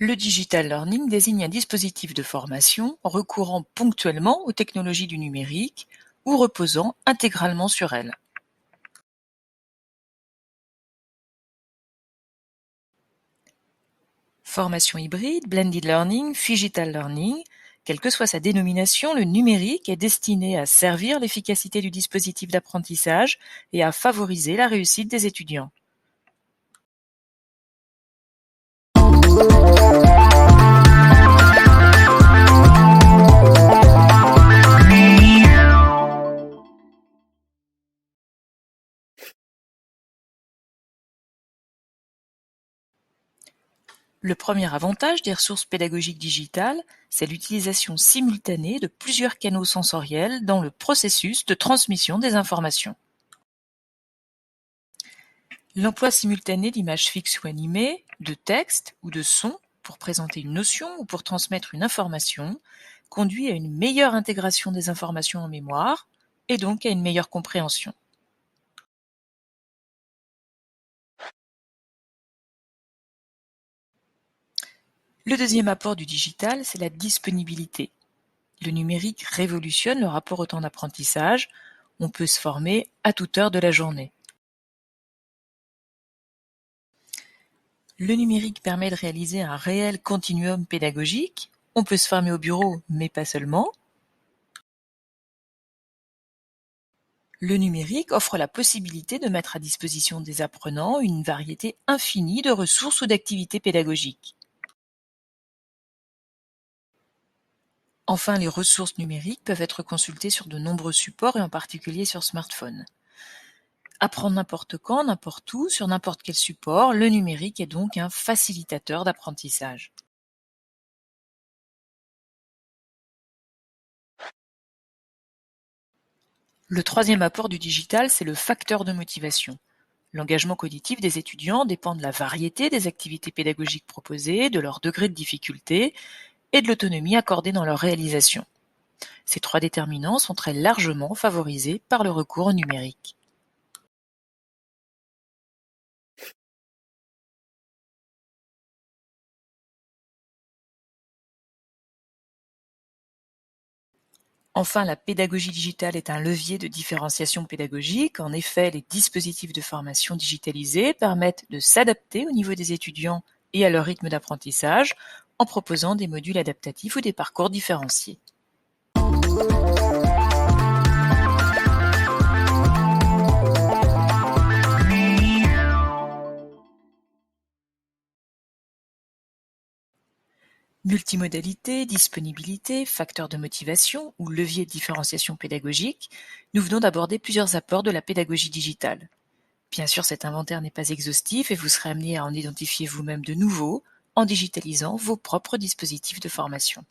Le digital learning désigne un dispositif de formation recourant ponctuellement aux technologies du numérique ou reposant intégralement sur elles. Formation hybride, blended learning, phygital learning, quelle que soit sa dénomination, le numérique est destiné à servir l'efficacité du dispositif d'apprentissage et à favoriser la réussite des étudiants. Le premier avantage des ressources pédagogiques digitales, c'est l'utilisation simultanée de plusieurs canaux sensoriels dans le processus de transmission des informations. L'emploi simultané d'images fixes ou animées, de textes ou de sons pour présenter une notion ou pour transmettre une information conduit à une meilleure intégration des informations en mémoire et donc à une meilleure compréhension. Le deuxième apport du digital, c'est la disponibilité. Le numérique révolutionne le rapport au temps d'apprentissage. On peut se former à toute heure de la journée. Le numérique permet de réaliser un réel continuum pédagogique. On peut se former au bureau, mais pas seulement. Le numérique offre la possibilité de mettre à disposition des apprenants une variété infinie de ressources ou d'activités pédagogiques. Enfin, les ressources numériques peuvent être consultées sur de nombreux supports et en particulier sur smartphone. Apprendre n'importe quand, n'importe où, sur n'importe quel support, le numérique est donc un facilitateur d'apprentissage. Le troisième apport du digital, c'est le facteur de motivation. L'engagement cognitif des étudiants dépend de la variété des activités pédagogiques proposées, de leur degré de difficulté et de l'autonomie accordée dans leur réalisation. Ces trois déterminants sont très largement favorisés par le recours au numérique. Enfin, la pédagogie digitale est un levier de différenciation pédagogique. En effet, les dispositifs de formation digitalisés permettent de s'adapter au niveau des étudiants et à leur rythme d'apprentissage en proposant des modules adaptatifs ou des parcours différenciés. Multimodalité, disponibilité, facteur de motivation ou levier de différenciation pédagogique, nous venons d'aborder plusieurs apports de la pédagogie digitale. Bien sûr, cet inventaire n'est pas exhaustif et vous serez amené à en identifier vous-même de nouveaux en digitalisant vos propres dispositifs de formation.